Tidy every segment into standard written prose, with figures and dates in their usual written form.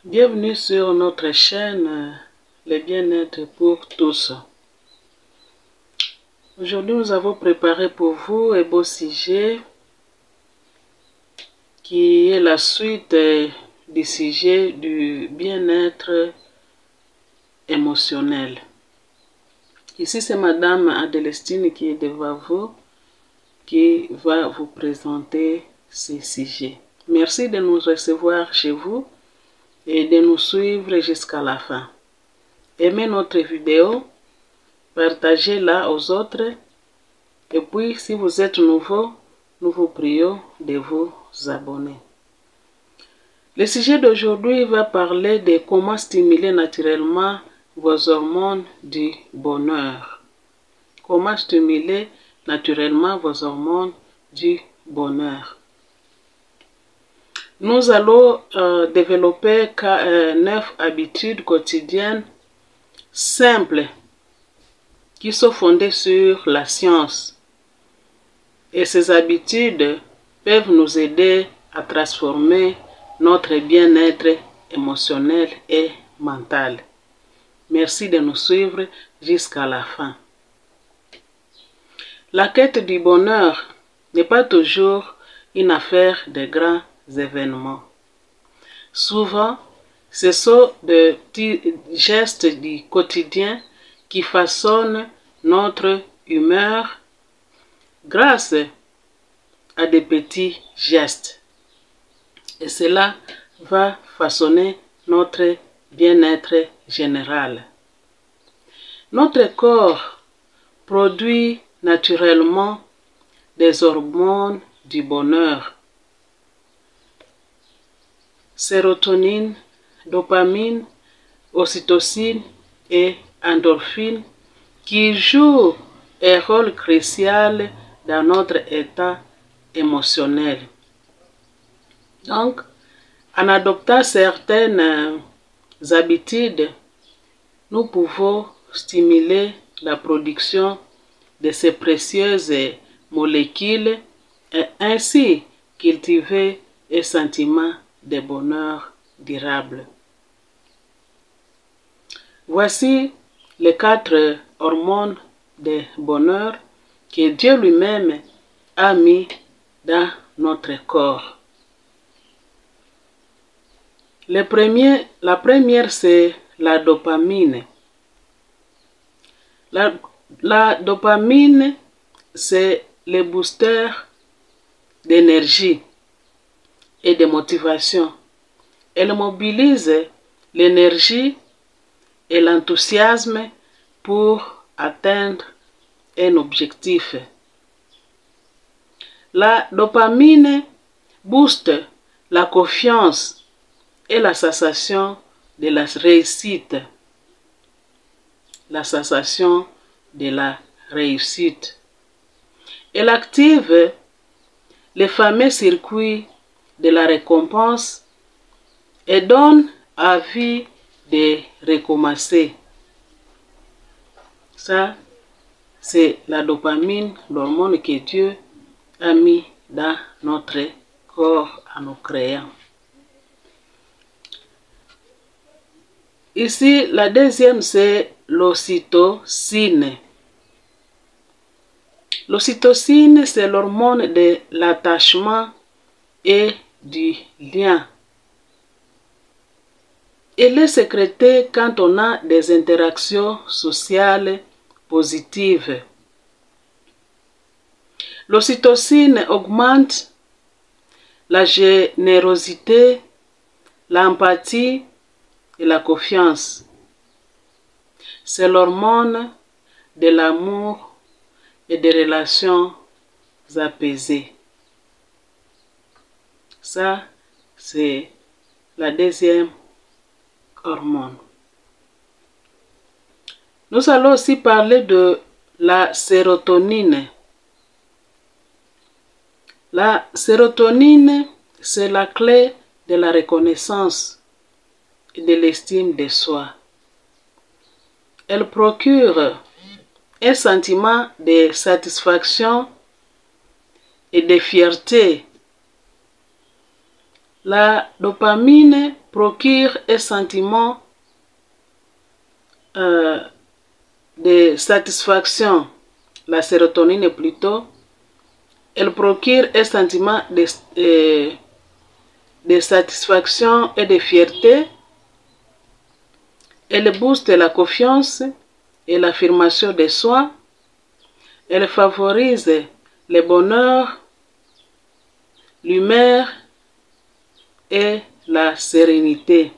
Bienvenue sur notre chaîne Le bien-être pour tous. Aujourd'hui, nous avons préparé pour vous un beau sujet qui est la suite du sujet du bien-être émotionnel. Ici, c'est Madame Adélestine qui est devant vous, qui va vous présenter ce sujet. Merci de nous recevoir chez vous et de nous suivre jusqu'à la fin. Aimez notre vidéo, partagez-la aux autres. Et puis, si vous êtes nouveau, nous vous prions de vous abonner. Le sujet d'aujourd'hui va parler de comment stimuler naturellement vos hormones du bonheur. Comment stimuler naturellement vos hormones du bonheur. Nous allons développer 9 habitudes quotidiennes simples qui sont fondées sur la science. Et ces habitudes peuvent nous aider à transformer notre bien-être émotionnel et mental. Merci de nous suivre jusqu'à la fin. La quête du bonheur n'est pas toujours une affaire de grands événements. Souvent, ce sont de petits gestes du quotidien qui façonnent notre humeur grâce à des petits gestes. Et cela va façonner notre bien-être général. Notre corps produit naturellement des hormones du bonheur. Sérotonine, dopamine, ocytocine et endorphine qui jouent un rôle crucial dans notre état émotionnel. Donc, en adoptant certaines habitudes, nous pouvons stimuler la production de ces précieuses molécules et ainsi cultiver un sentiment de bonheur durable. Voici les 4 hormones de bonheur que Dieu lui-même a mis dans notre corps. La première, c'est la dopamine. La dopamine, c'est le booster d'énergie et de motivation. Elle mobilise l'énergie et l'enthousiasme pour atteindre un objectif. La dopamine booste la confiance et la sensation de la réussite. La sensation de la réussite. Elle active les fameux circuits de la récompense et donne envie de recommencer. Ça, c'est la dopamine, l'hormone que Dieu a mis dans notre corps en nous créant. Ici, la deuxième, c'est l'ocytocine. L'ocytocine, c'est l'hormone de l'attachement et du lien. Elle est sécrétée quand on a des interactions sociales positives. L'ocytocine augmente la générosité, l'empathie et la confiance. C'est l'hormone de l'amour et des relations apaisées. Ça, c'est la deuxième hormone. Nous allons aussi parler de la sérotonine. La sérotonine, c'est la clé de la reconnaissance et de l'estime de soi. Elle procure un sentiment de satisfaction et de fierté. La dopamine procure un sentiment de satisfaction. La sérotonine plutôt, elle procure un sentiment de satisfaction et de fierté. Elle booste la confiance et l'affirmation de soi. Elle favorise le bonheur, l'humeur et la sérénité.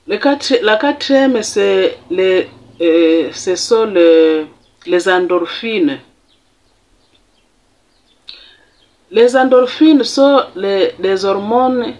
La quatrième, ce sont les endorphines. Les endorphines sont des hormones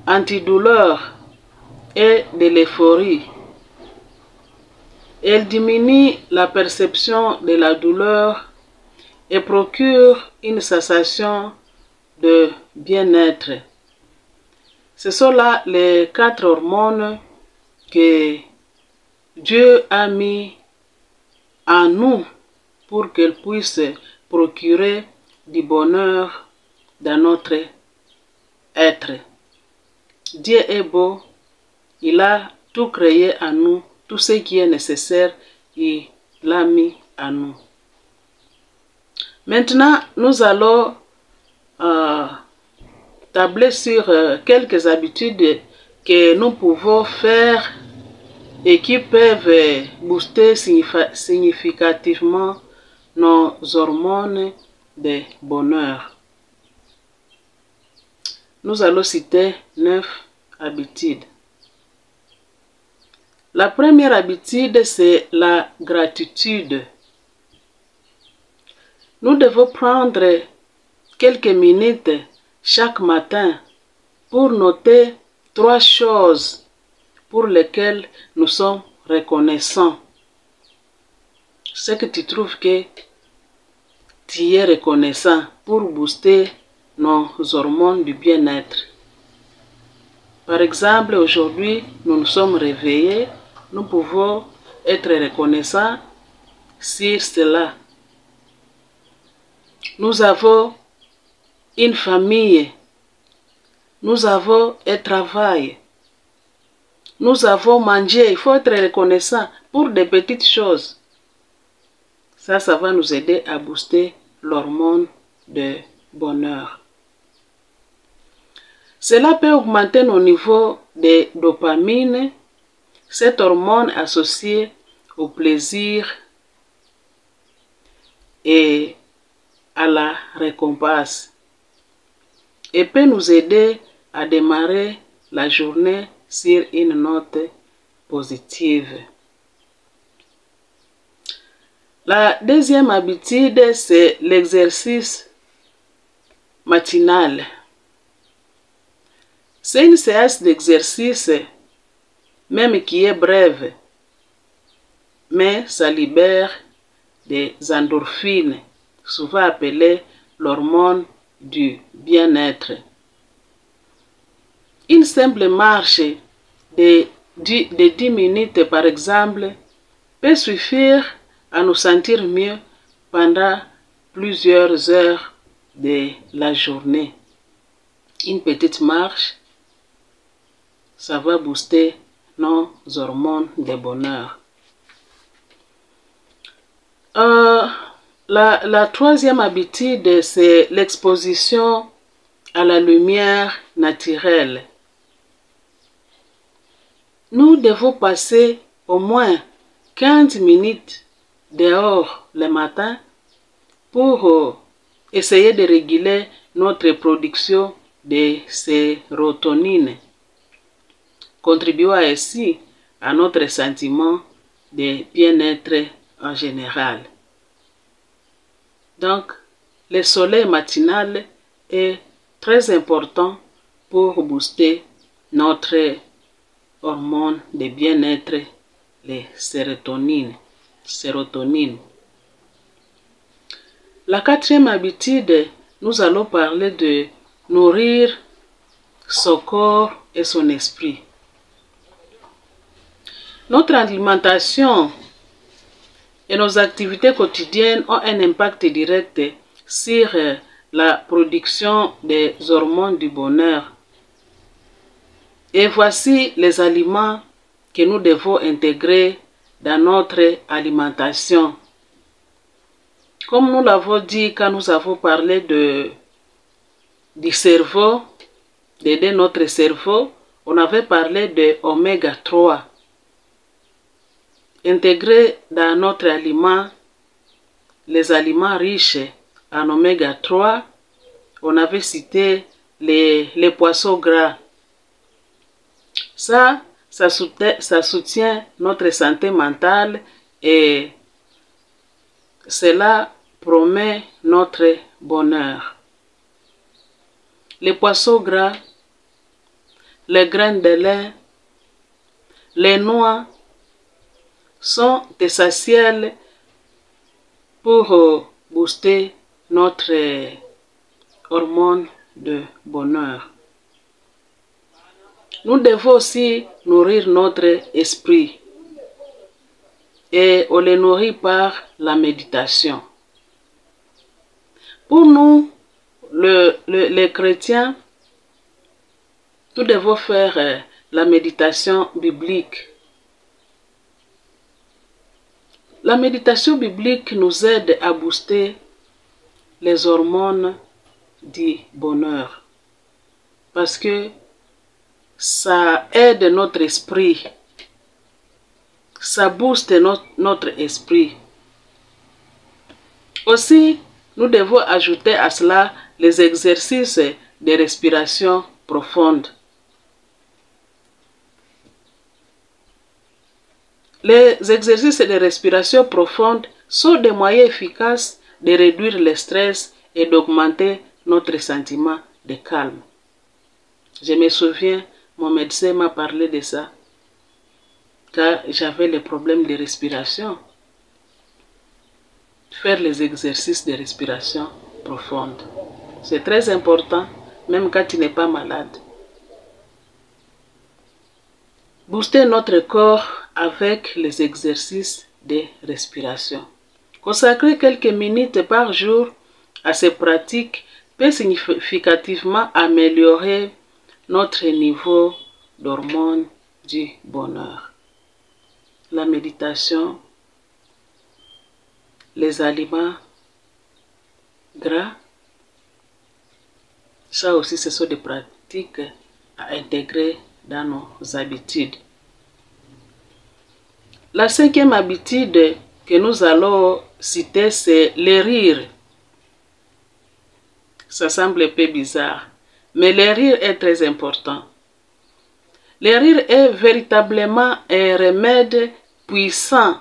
antidouleurs et de l'euphorie. Elles diminuent la perception de la douleur et procurent une sensation de bien-être. Ce sont là les 4 hormones que Dieu a mis en nous pour qu'elles puissent procurer du bonheur dans notre être. Dieu est beau, il a tout créé en nous, tout ce qui est nécessaire, il l'a mis en nous. Maintenant, nous allons tabler sur quelques habitudes que nous pouvons faire et qui peuvent booster significativement nos hormones de bonheur. Nous allons citer 9 habitudes. La première habitude, c'est la gratitude. Nous devons prendre quelques minutes chaque matin pour noter 3 choses pour lesquelles nous sommes reconnaissants. Ce que tu trouves que tu es reconnaissant pour booster nos hormones du bien-être. Par exemple, aujourd'hui, nous nous sommes réveillés, nous pouvons être reconnaissants sur cela. Nous avons une famille, nous avons un travail, nous avons mangé. Il faut être reconnaissant pour des petites choses. Ça va nous aider à booster l'hormone de bonheur. Cela peut augmenter nos niveaux de dopamine, cette hormone associée au plaisir et à la récompense, et peut nous aider à démarrer la journée sur une note positive. La deuxième habitude, c'est l'exercice matinal. C'est une séance d'exercice, même qui est brève, mais ça libère des endorphines, souvent appelées l'hormone du bien-être. Une simple marche de 10 minutes, par exemple, peut suffire à nous sentir mieux pendant plusieurs heures de la journée. Une petite marche, ça va booster nos hormones de bonheur. La troisième habitude, c'est l'exposition à la lumière naturelle. Nous devons passer au moins 15 minutes dehors le matin pour essayer de réguler notre production de sérotonine, contribuant ainsi à notre sentiment de bien-être en général. Donc, le soleil matinal est très important pour booster notre hormone de bien-être, les sérotonine. La quatrième habitude, nous allons parler de nourrir son corps et son esprit. Notre alimentation et nos activités quotidiennes ont un impact direct sur la production des hormones du bonheur. Et voici les aliments que nous devons intégrer dans notre alimentation. Comme nous l'avons dit quand nous avons parlé du cerveau, d'aider notre cerveau, on avait parlé de oméga 3. Intégrer dans notre aliment les aliments riches en oméga 3, on avait cité les poissons gras. Ça soutient notre santé mentale et cela promet notre bonheur. Les poissons gras, les graines de lait, les noix sont essentiels pour booster notre hormone de bonheur. Nous devons aussi nourrir notre esprit et on le nourrit par la méditation. Pour nous, les chrétiens, nous devons faire la méditation biblique. La méditation biblique nous aide à booster les hormones du bonheur parce que ça aide notre esprit, ça booste notre esprit. Aussi, nous devons ajouter à cela les exercices de respiration profonde. Les exercices de respiration profonde sont des moyens efficaces de réduire le stress et d'augmenter notre sentiment de calme. Je me souviens, mon médecin m'a parlé de ça, car j'avais les problèmes de respiration. Faire les exercices de respiration profonde, c'est très important, même quand tu n'es pas malade. Booster notre corps avec les exercices de respiration. Consacrer quelques minutes par jour à ces pratiques peut significativement améliorer notre niveau d'hormones du bonheur. La méditation, les aliments gras, ça aussi ce sont des pratiques à intégrer dans nos habitudes. La cinquième habitude que nous allons citer, c'est le rire. Ça semble un peu bizarre, mais le rire est très important. Le rire est véritablement un remède puissant.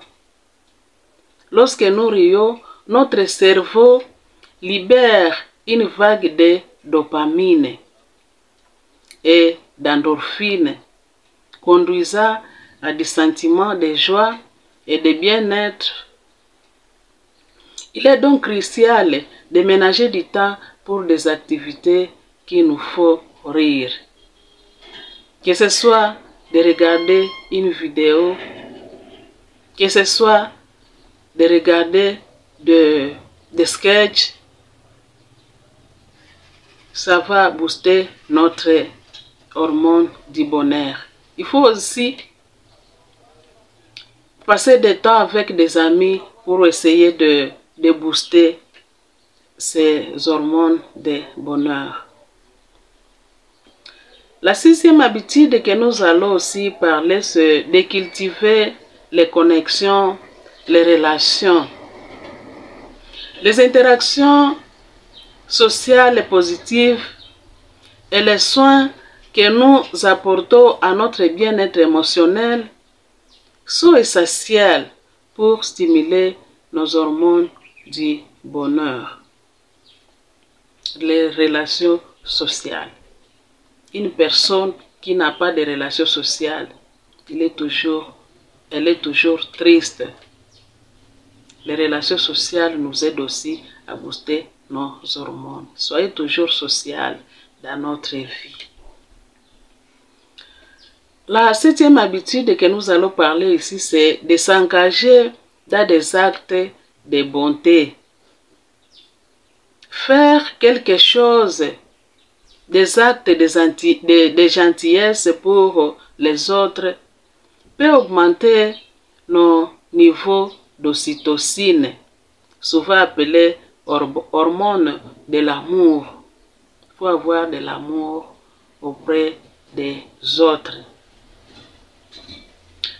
Lorsque nous rions, notre cerveau libère une vague de dopamine et d'endorphine, conduisant à des sentiments de joie et de bien-être. Il est donc crucial de ménager du temps pour des activités qui nous font rire. Que ce soit de regarder une vidéo, que ce soit de regarder des sketchs, ça va booster notre hormone du bonheur. Il faut aussi passer du temps avec des amis pour essayer de booster ces hormones de bonheur. La sixième habitude que nous allons aussi parler, c'est de cultiver les connexions, les relations. Les interactions sociales positives et les soins que nous apportons à notre bien-être émotionnel sont essentiels pour stimuler nos hormones du bonheur. Les relations sociales. Une personne qui n'a pas de relations sociales, elle est toujours triste. Les relations sociales nous aident aussi à booster nos hormones. Soyez toujours social dans notre vie. La septième habitude que nous allons parler ici, c'est de s'engager dans des actes de bonté. faire quelque chose, des actes de gentillesse pour les autres, peut augmenter nos niveaux d'ocytocine, souvent appelée hormone de l'amour. Il faut avoir de l'amour auprès des autres.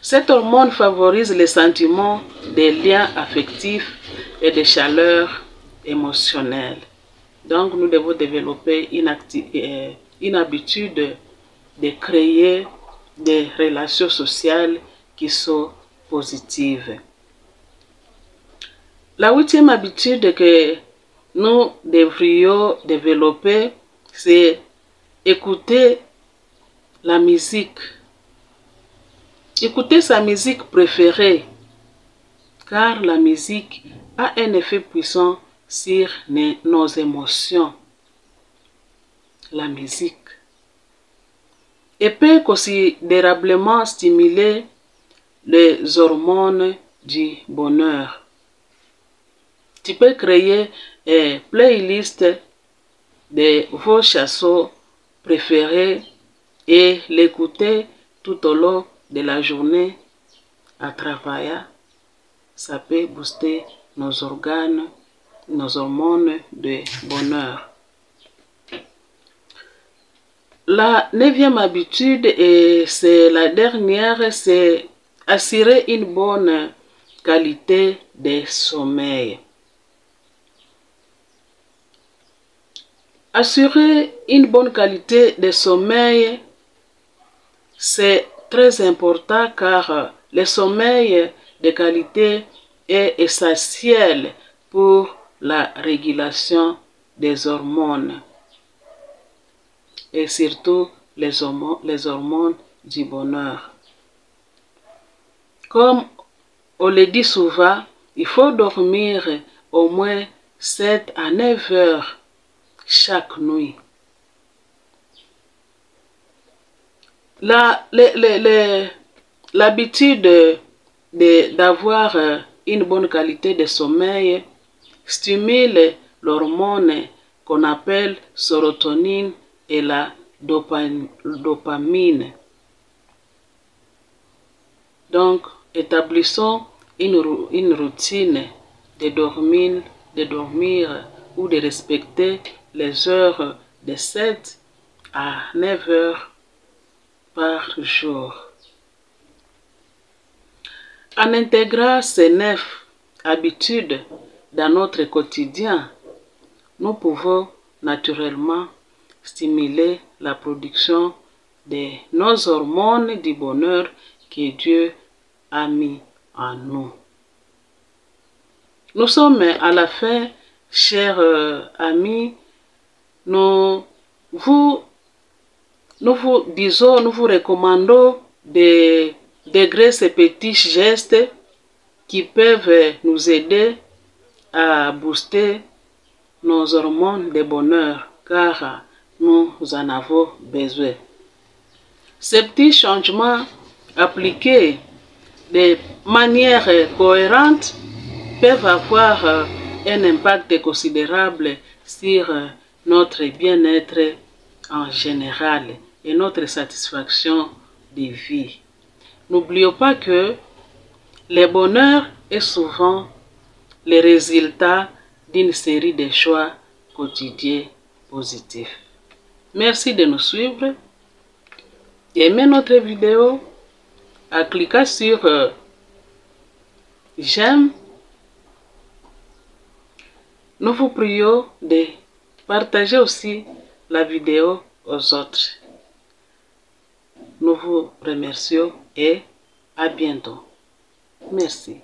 Cette hormone favorise les sentiments des liens affectifs et de chaleur émotionnelle. Donc, nous devons développer une habitude de créer des relations sociales qui sont positives. La 8e habitude que nous devrions développer, c'est écouter la musique. Écouter sa musique préférée, car la musique a un effet puissant sur nos émotions. La musique. Et peut considérablement stimuler les hormones du bonheur. Tu peux créer une playlist de vos chansons préférées et l'écouter tout au long de la journée à travailler. Ça peut booster nos organes, nos hormones de bonheur. La 9e habitude, et c'est la dernière, c'est assurer une bonne qualité de sommeil. Assurer une bonne qualité de sommeil, c'est très important car le sommeil de qualité est essentiel pour la régulation des hormones et surtout les hormones du bonheur. Comme on le dit souvent, il faut dormir au moins 7 à 9 heures chaque nuit. L'habitude d'avoir une bonne qualité de sommeil stimule l'hormone qu'on appelle sérotonine et la dopamine. Donc, établissons une routine de dormir ou de respecter les heures de 7 à 9 heures par jour. En intégrant ces 9 habitudes dans notre quotidien, nous pouvons naturellement stimuler la production de nos hormones du bonheur que Dieu a mis en nous. Nous sommes à la fin, chers amis. Nous vous recommandons d'intégrer ces petits gestes qui peuvent nous aider à booster nos hormones de bonheur, car nous en avons besoin. Ces petits changements appliqués de manière cohérente peuvent avoir un impact considérable sur notre bien-être en général et notre satisfaction de vie. N'oublions pas que le bonheur est souvent le résultat d'une série de choix quotidiens positifs. Merci de nous suivre. Aimez notre vidéo en cliquant sur j'aime. Nous vous prions de partager aussi la vidéo aux autres. Nous vous remercions et à bientôt. Merci.